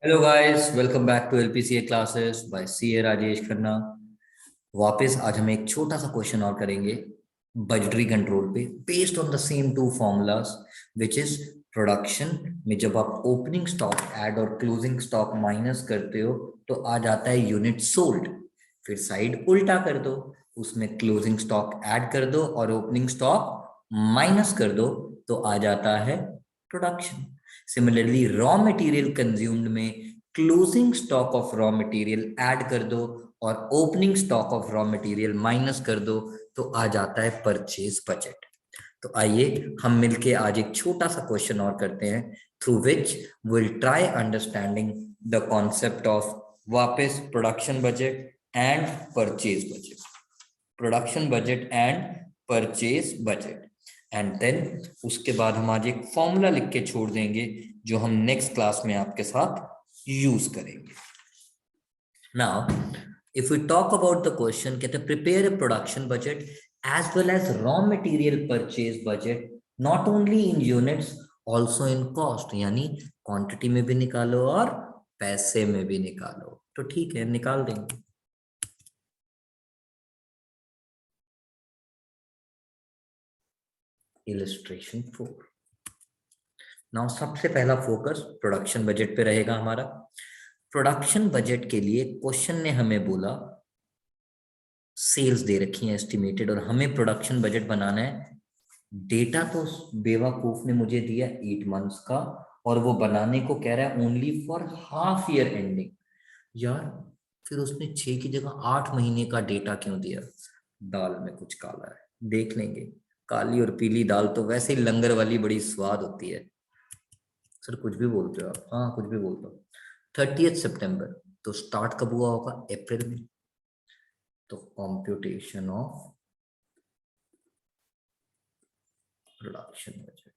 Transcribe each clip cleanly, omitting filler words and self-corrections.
Hello guys, welcome back to LPCA classes by CA Rajesh Khanna. वापस आज हम एक छोटा सा क्वेश्चन और करेंगे बजटरी कंट्रोल पे, based on the same two formulas, which is production में जब आप ओपनिंग स्टॉक ऐड और क्लोजिंग स्टॉक माइनस करते हो तो आ जाता है यूनिट सोल्ड। फिर साइड उल्टा कर दो, उसमें क्लोजिंग स्टॉक ऐड कर दो और ओपनिंग स्टॉक माइनस कर दो तो आ जाता है production. Similarly raw material consumed में closing stock of raw material add कर दो और opening stock of raw material minus कर दो तो आ जाता है परचेज बजट। तो आइए हम मिलके आज एक छोटा सा क्वेश्चन और करते हैं, through which will try understanding the concept of वापस production budget and purchase budget, production budget and purchase budget. And then उसके बाद हम आज एक फॉर्मूला लिख के छोड़ देंगे जो हम नेक्स्ट क्लास में आपके साथ यूज करेंगे। Now, if we talk about the question, कहते हैं prepare a production budget as well as raw material purchase budget, not only in units, also in cost, यानी quantity में भी निकालो और पैसे में भी निकालो। तो ठीक है, निकाल देंगे। Illustration 4। नाउ सबसे पहला फोकस प्रोडक्शन बजट पे रहेगा हमारा। प्रोडक्शन बजट के लिए क्वेश्चन ने हमें बोला सेल्स दे रखी है एस्टिमेटेड और हमें प्रोडक्शन बजट बनाना है। डेटा तो बेवकूफ ने मुझे दिया 8 मंथ्स का और वो बनाने को कह रहा है only for half year ending. यार फिर उसने 6 की जगह 8 महीने का डेटा क्यों दिया? दाल में कुछ काला है, देख लेंगे। काली और पीली दाल तो वैसे ही लंगर वाली बड़ी स्वाद होती है। सर कुछ भी बोलते हो आप? हाँ कुछ भी बोलता हूँ। 30 सितंबर तो स्टार्ट कब हुआ होगा? अप्रैल में। तो कॉम्प्यूटेशन ऑफ प्रोडक्शन बजट,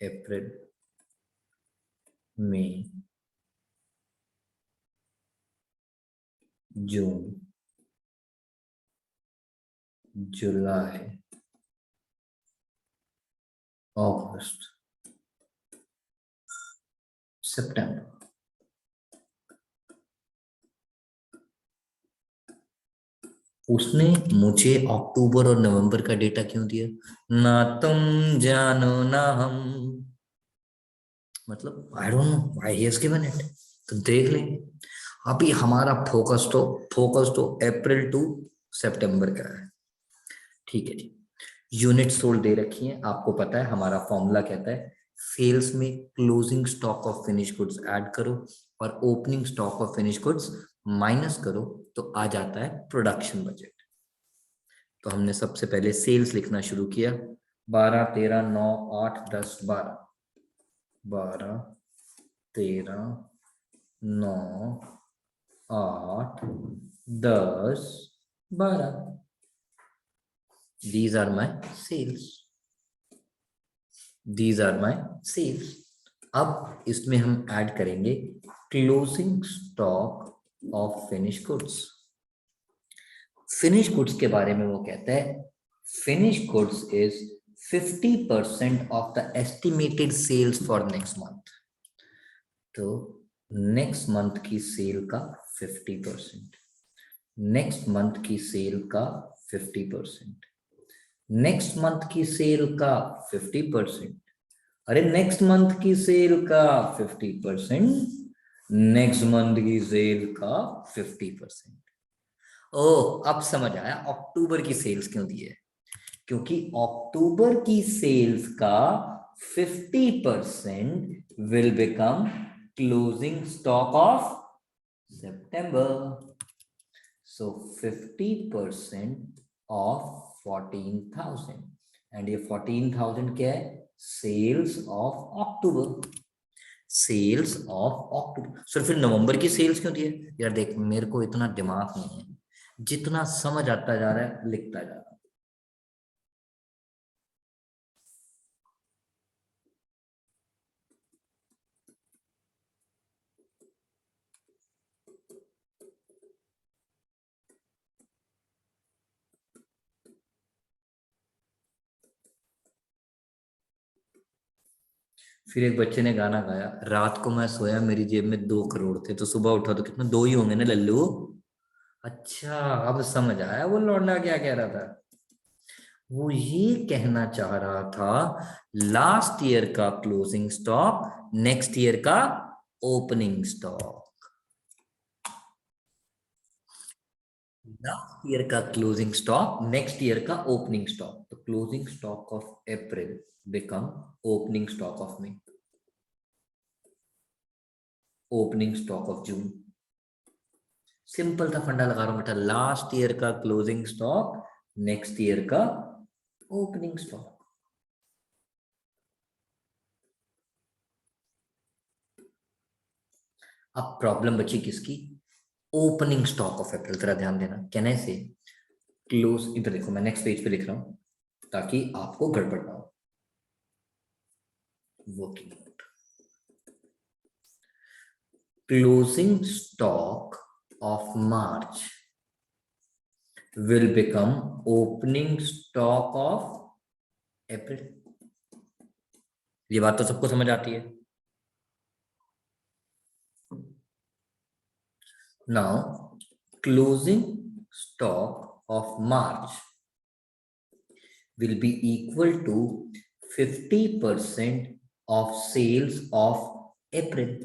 अप्रैल, मई, जून, जुलाई, अगस्त, सितंबर। उसने मुझे अक्टूबर और नवंबर का डेटा क्यों दिया? ना तुम जानो ना हम, मतलब I don't know why he has given it. तो देख लेंगे। अभी हमारा फोकस तो अप्रैल टू सितंबर का है। ठीक है जी। यूनिट सोल्ड दे रखी है, आपको पता है हमारा फॉर्मूला कहता है सेल्स में closing stock of finish goods add करो और opening stock of finish goods minus करो तो आ जाता है प्रोडक्शन बजट। तो हमने सबसे पहले सेल्स लिखना शुरू किया। 12, 13, 9, 8, 10, 12, 12, 13, 9, 8, 10, 12। These are my sales. These are my sales. अब इसमें हम ऐड करेंगे closing stock of finish goods. Finish goods के बारे में वो कहता है finish goods is 50% of the estimated sales for next month. तो नेक्स्ट मंथ की सेल का 50%, नेक्स्ट मंथ की सेल का 50%, नेक्स्ट मंथ की सेल का 50%, अरे नेक्स्ट मंथ की सेल का 50%, नेक्स्ट मंथ की सेल का 50%। ओह अब समझ आया अक्टूबर की सेल्स क्यों दी है। क्योंकि अक्टूबर की सेल्स का 50% will become closing stock of September. So 50% of 14,000 and ये 14,000 क्या है? Sales of October. Sales of October. Sir फिर नवंबर की सेल्स क्यों दिए? यार देख मेरे को इतना दिमाग नहीं है, जितना समझ आता जा रहा है लिखता जा रहा हूं। फिर एक बच्चे ने गाना गाया, रात को मैं सोया मेरी जेब में 2 करोड़ थे, तो सुबह उठा तो कितना, 2 ही होंगे ना लल्लू। अच्छा, अब समझ आया वो लौंडा क्या कह रहा था। वो ये कहना चाह रहा था लास्ट ईयर का क्लोजिंग स्टॉक नेक्स्ट ईयर का ओपनिंग स्टॉक। लास्ट ईयर का क्लोजिंग स्टॉक नेक्स्ट ईयर का ओपनिंग स्टॉक, तो closing stock of April become opening stock of May, opening stock of June. Simple था, फंडा लगा रहा हूं बेटा, लास्ट ईयर का क्लोजिंग स्टॉक नेक्स्ट ईयर का ओपनिंग स्टॉक। अब प्रॉब्लम बची किसकी, ओपनिंग स्टॉक ऑफ अप्रैल। जरा ध्यान देना, कहने से क्लोज, इधर देखो मैं नेक्स्ट पेज पे लिख रहा हूं ताकि आपको गड़बड़ ना हो। Working note, closing stock of March will become opening stock of अप्रैल। ये बात तो सबको समझ आती है। Now, closing stock of March will be equal to 50% of sales of April,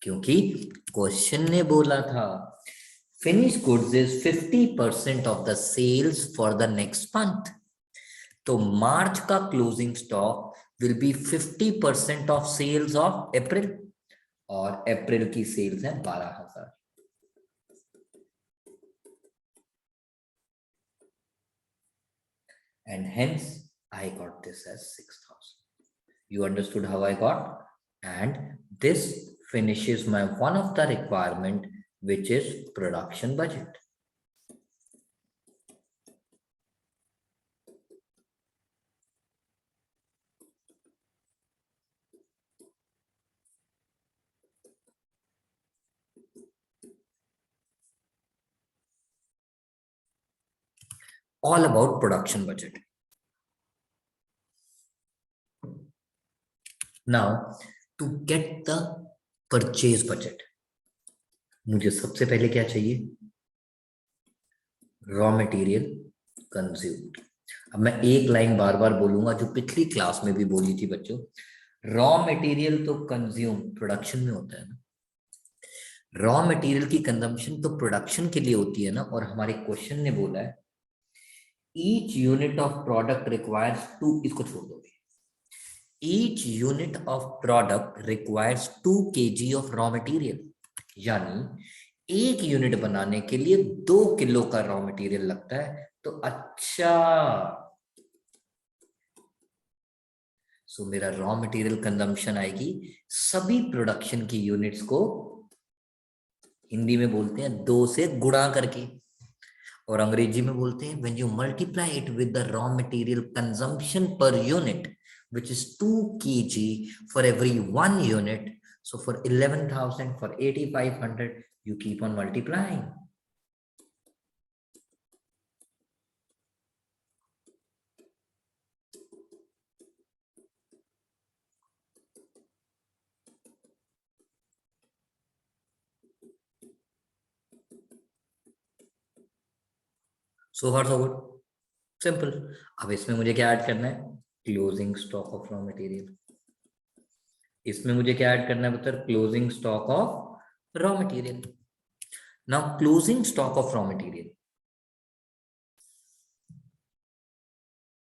क्योंकि क्वेश्चन ने बोला था finished goods is 50% of the sales for the next month. तो मार्च का closing stock will be 50% of sales of April, और अप्रैल की सेल्स है 12,000। And hence I got this as 6,000. You understood how I got? And this finishes my one of the requirement, which is production budget. All about production budget. Now, to get the purchase budget, मुझे सबसे पहले क्या चाहिए, raw material consumed. अब मैं एक line बार बार बोलूंगा जो पिछली क्लास में भी बोली थी बच्चों, रॉ मटेरियल तो कंज्यूम प्रोडक्शन में होता है ना, रॉ मटेरियल की कंजम्पशन तो प्रोडक्शन के लिए होती है ना, और हमारे क्वेश्चन ने बोला है each unit of product requires two, इसको छोड़ दोगे, each unit of product requires 2 kg of raw material, यानी एक यूनिट बनाने के लिए 2 किलो का रॉ मटेरियल लगता है। तो अच्छा, सो मेरा रॉ मटेरियल कंजम्पशन आएगी सभी प्रोडक्शन की यूनिट्स को, हिंदी में बोलते हैं 2 से गुणा करके, और अंग्रेजी में बोलते हैं when you multiply it with the raw material consumption per unit which is 2 kg for every 1 unit. So for 11,000, for 8,500, you keep on multiplying. So far so good, simple. अब इसमें मुझे क्या ऐड करना है, closing stock of raw material. इसमें मुझे क्या add करना है बता, closing stock of raw material. Now closing stock of raw material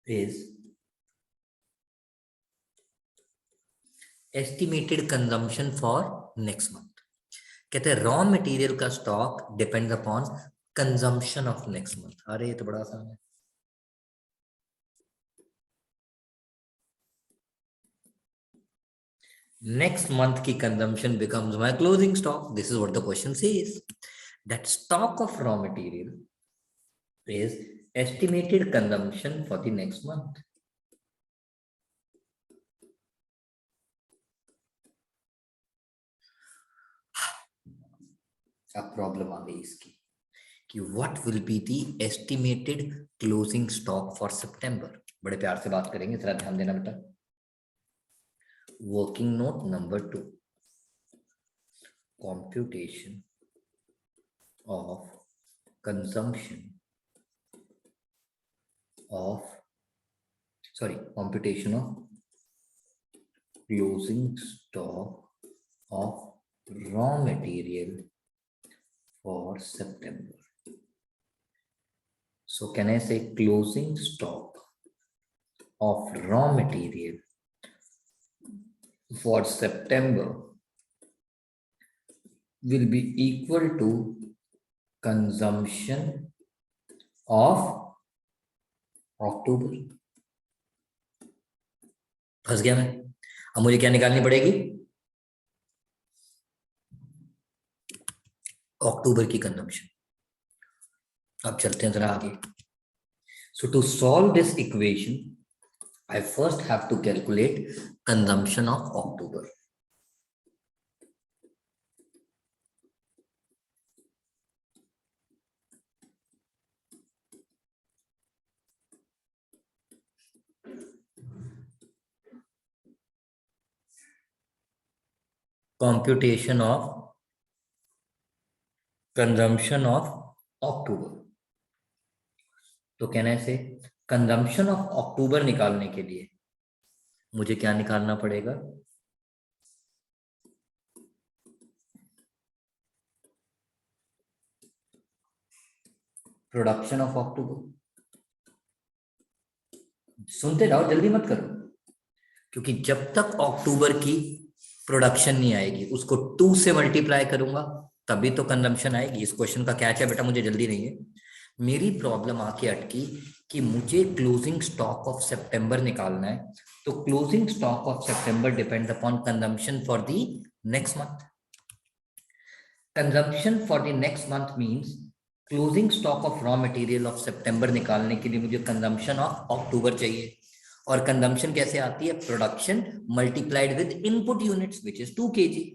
is estimated consumption for next month. कहते हैं रॉ मटेरियल का stock depends upon consumption of next month. अरे ये तो बड़ा आसान है। Next month की consumption becomes my closing stock. This is what the question says. That stock of raw material is estimated consumption for the next month. अब problem आ गई इसकी कि what will be the estimated closing stock for September। बड़े प्यार से बात करेंगे, जरा ध्यान देना बेटा। Working note number 2. Computation of consumption of computation of closing stock of raw material for September. So can I say closing stock of raw material for September will be equal to consumption of October. फंस गया मैं. अब मुझे क्या निकालनी पड़ेगी? अक्टूबर की consumption. अब चलते हैं जरा आगे. So to solve this equation, I first have to calculate consumption of October. Computation of consumption of October. तो कहना है कंजम्पशन ऑफ अक्टूबर निकालने के लिए मुझे क्या निकालना पड़ेगा? Production of October. सुनते जाओ, जल्दी मत करो, क्योंकि जब तक अक्टूबर की प्रोडक्शन नहीं आएगी उसको 2 से मल्टीप्लाई करूंगा तभी तो कंजम्पशन आएगी. इस क्वेश्चन का कैच है बेटा, मुझे जल्दी नहीं है. मेरी प्रॉब्लम आके अटकी कि मुझे क्लोजिंग स्टॉक ऑफ सितंबर निकालना है. तो closing stock of September depend upon consumption for the next month. Consumption for the next month means closing stock of raw material of September निकालने के लिए मुझे कंजम्पशन ऑफ अक्टूबर चाहिए. और कंजम्पशन कैसे आती है? Production multiplied with input units which is 2 kg.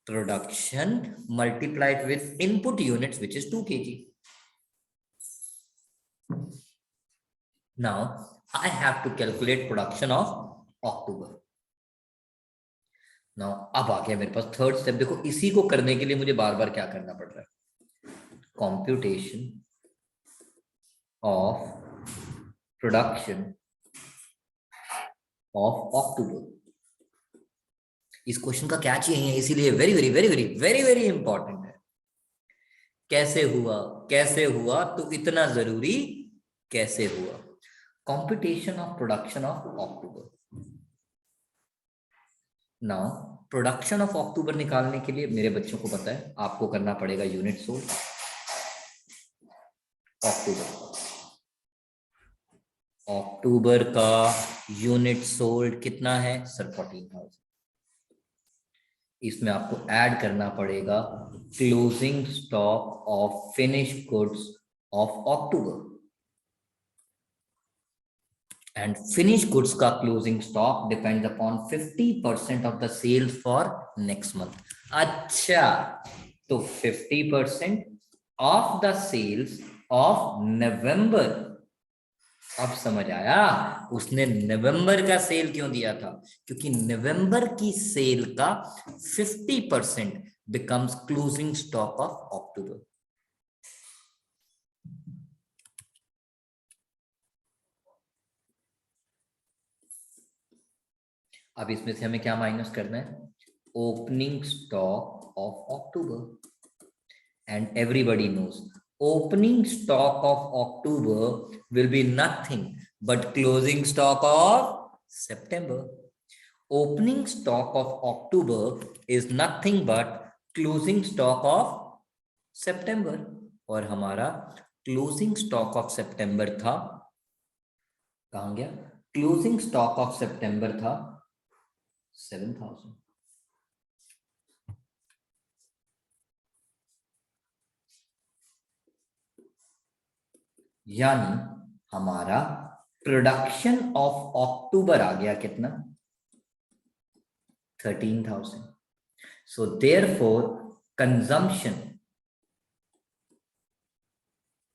Production multiplied with input units which is 2 kg. Now I have to calculate production of October. Now अब आ गया मेरे पास थर्ड स्टेप. देखो, इसी को करने के लिए मुझे बार बार क्या करना पड़ रहा है? Computation of production of October. इस क्वेश्चन का क्या चाहिए, इसीलिए very very very very very very important है. कैसे हुआ, कैसे हुआ, तो इतना जरूरी कैसे हुआ. Computation of production of October. Now production of October निकालने के लिए मेरे बच्चों को पता है आपको करना पड़ेगा यूनिट सोल्ड. अक्टूबर का यूनिट सोल्ड कितना है सर? 14,000. इसमें आपको ऐड करना पड़ेगा closing stock of finished goods of October. And finished goods का closing stock depends upon 50% of the sales for next month. अच्छा, तो 50% of the sales of November. अब समझ आया उसने नवंबर का सेल क्यों दिया था? क्योंकि नवंबर की सेल का 50% becomes closing stock of October. अब इसमें से हमें क्या माइनस करना है? Opening stock of October. And everybody knows opening stock of October will be nothing but closing stock of September. Opening stock of October is nothing but closing stock of September. और हमारा closing stock of सितंबर था, कहां गया? Closing stock of सितंबर था 7,000. यानी हमारा production of October आ गया कितना? 13,000. So therefore consumption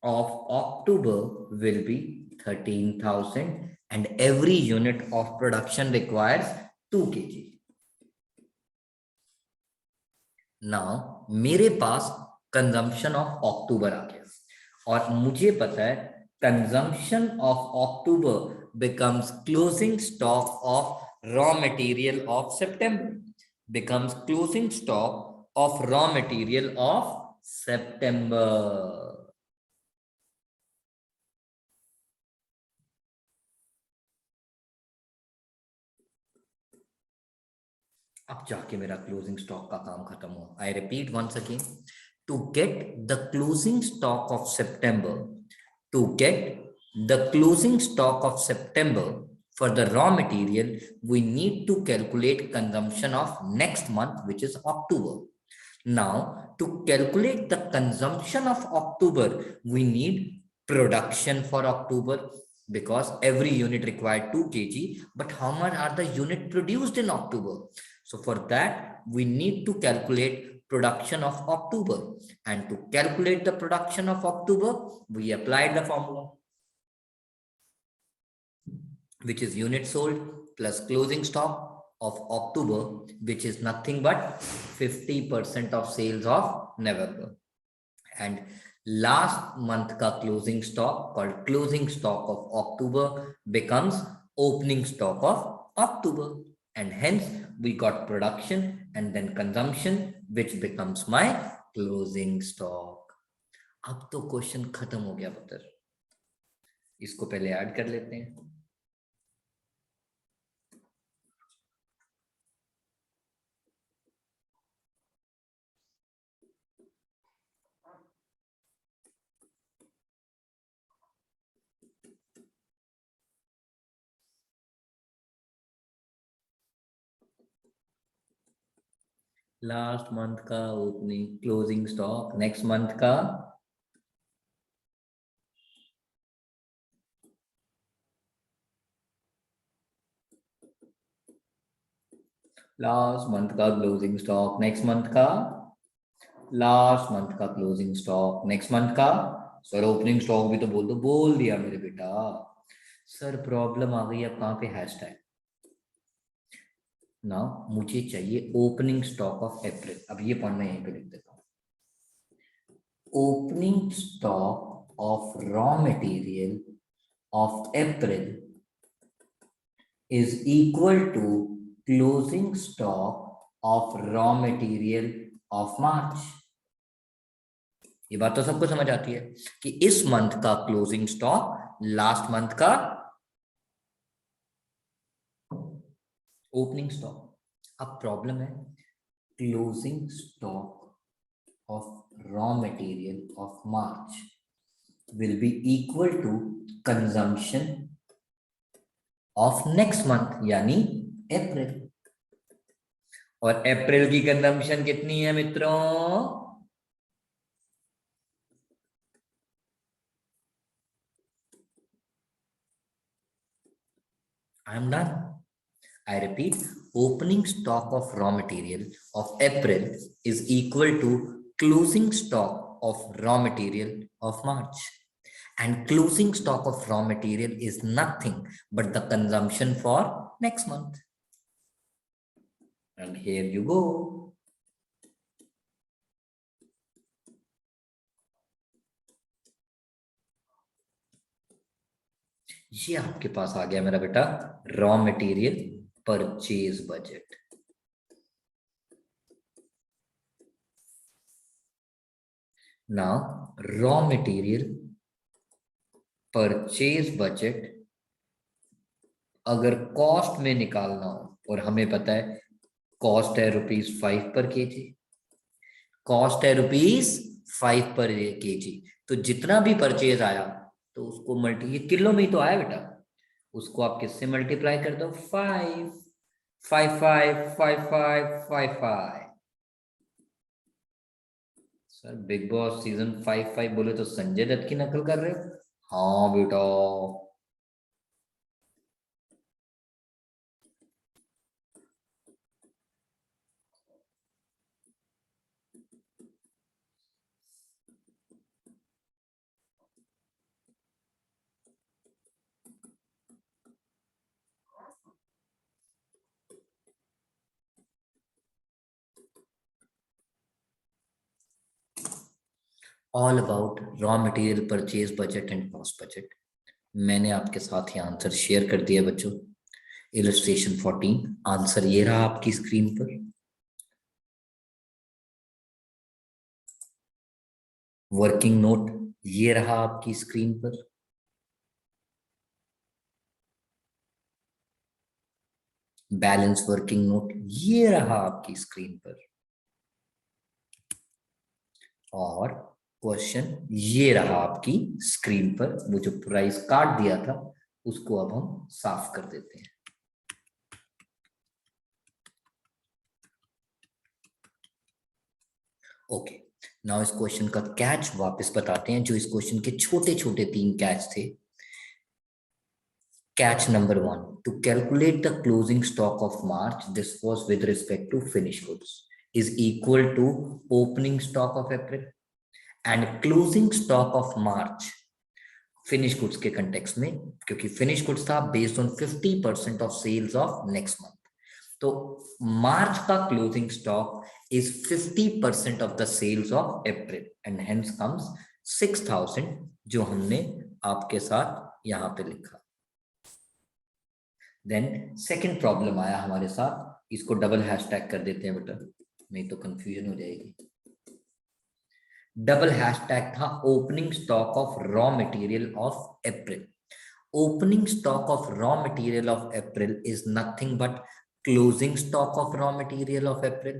of October will B 13,000 and every unit of production requires 2 kg. Now मेरे पास कंजम्पशन ऑफ अक्टूबर आ गया और मुझे पता है consumption of October becomes closing stock of raw material of September. Becomes closing stock of raw material of September. अब जाके मेरा closing stock का काम खत्म हुआ. I repeat once again, to get the closing stock of September, to get the closing stock of September for the raw material, we need to calculate consumption of next month, which is October. Now, to calculate the consumption of October, we need production for October because every unit required 2 kg, but how much are the unit produced in October? So for that, we need to calculate production of October, and to calculate the production of October, we applied the formula, which is unit sold plus closing stock of October, which is nothing but 50% of sales of November. And last month ka closing stock called closing stock of October becomes opening stock of October. And hence we got production and then consumption, which becomes my closing stock. अब तो question खत्म हो गया पुत्र. इसको पहले add कर लेते हैं. लास्ट मंथ का opening closing stock, next month का लास्ट मंथ का क्लोजिंग स्टॉक, नेक्स्ट मंथ का लास्ट मंथ का क्लोजिंग स्टॉक, नेक्स्ट मंथ का. सर ओपनिंग स्टॉक भी तो बोल दो. बोल दिया मेरे बेटा. सर प्रॉब्लम आ गई. अब कहाँ पे हैशटैग. ना मुझे चाहिए ओपनिंग स्टॉक ऑफ अप्रैल. अब ये पॉइंट मैं यहीं पे लिख देता हूँ. Opening stock of raw material of April is equal to closing stock of raw material of March. ये बात तो सबको समझ आती है कि इस मंथ का क्लोजिंग स्टॉक लास्ट मंथ का ओपनिंग स्टॉक. अब प्रॉब्लम है closing stock of raw material of March will be equal to consumption of next month यानी अप्रैल. और अप्रैल की कंजम्पशन कितनी है मित्रों? I am done. I repeat, opening stock of raw material of April is equal to closing stock of raw material of March. And closing stock of raw material is nothing but the consumption for next month. And here you go. ये आपके पास आ गया मेरा बेटा raw material purchase budget. Now raw material purchase budget अगर cost में निकालना हो, और हमें पता है कॉस्ट है ₹5 पर केजी, कॉस्ट है ₹5 पर केजी, तो जितना भी परचेज आया तो उसको मल्टी, ये किलो में ही तो आया बेटा, उसको आप किससे मल्टीप्लाई कर दो? 5. 5 5 5 5 5 5. सर बिग बॉस सीजन 5 5 बोले तो संजय दत्त की नकल कर रहे हो? हाँ बेटा. All about raw material purchase budget and cost budget. मैंने आपके साथ ये आंसर शेयर कर दिया बच्चों। इलस्ट्रेशन 14 आंसर ये रहा आपकी स्क्रीन पर। वर्किंग नोट ये रहा आपकी स्क्रीन पर। बैलेंस वर्किंग नोट ये रहा आपकी स्क्रीन पर। और क्वेश्चन ये रहा आपकी स्क्रीन पर। वो जो प्राइस कार्ड दिया था उसको अब हम साफ कर देते हैं। ओके, नाउ इस क्वेश्चन का कैच वापस बताते हैं, जो इस क्वेश्चन के छोटे छोटे 3 कैच थे। Catch number 1, to calculate the closing stock of March, this was with respect to finished goods, is equal to opening stock of April, and closing stock of March finish goods के context में, क्योंकि finish goods था based on 50% of sales of next month, तो मार्च का closing stock is 50% of the sales of April and hence comes 6000, जो हमने आपके साथ यहां पे लिखा। देन सेकंड प्रॉब्लम आया हमारे साथ, इसको डबल हैशटैग कर देते हैं बेटा, नहीं तो कंफ्यूजन हो जाएगी। डबल हैशटैग था opening stock of raw material of April. Opening stock of raw material of April is nothing but closing stock of raw material of April,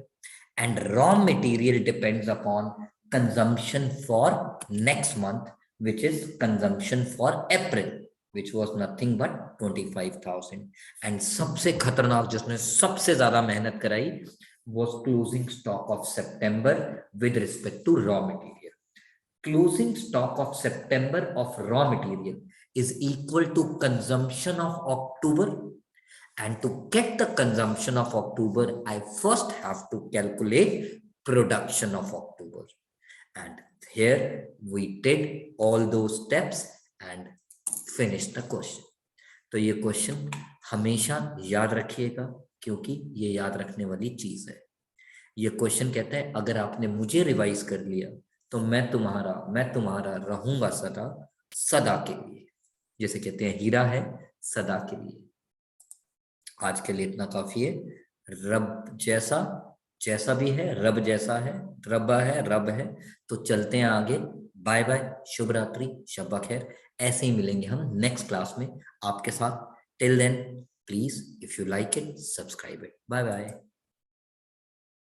and raw material depends upon consumption for next month, which is consumption for April, which was nothing but 25,000. and सबसे खतरनाक जिसने सबसे ज्यादा मेहनत कराई was closing stock of September with respect to raw material. Closing stock of September of raw material is equal to consumption of October, and to get the consumption of October, I first have to calculate production of October. And here we did all those steps and finished the question. तो ये question हमेशा याद रखिएगा, क्योंकि ये याद रखने वाली चीज है। ये क्वेश्चन कहता है अगर आपने मुझे रिवाइज कर लिया तो मैं तुम्हारा रहूंगा सदा, सदा के लिए। जैसे कहते हैं हीरा है सदा के लिए। आज के लिए इतना काफी है। रब जैसा, जैसा भी है रब जैसा है, रब्बा है रब है। तो चलते हैं आगे। बाय बाय, शुभ रात्रि, शब्बा खैर। ऐसे ही मिलेंगे हम नेक्स्ट क्लास में आपके साथ। Till then please if you like it subscribe it. Bye bye.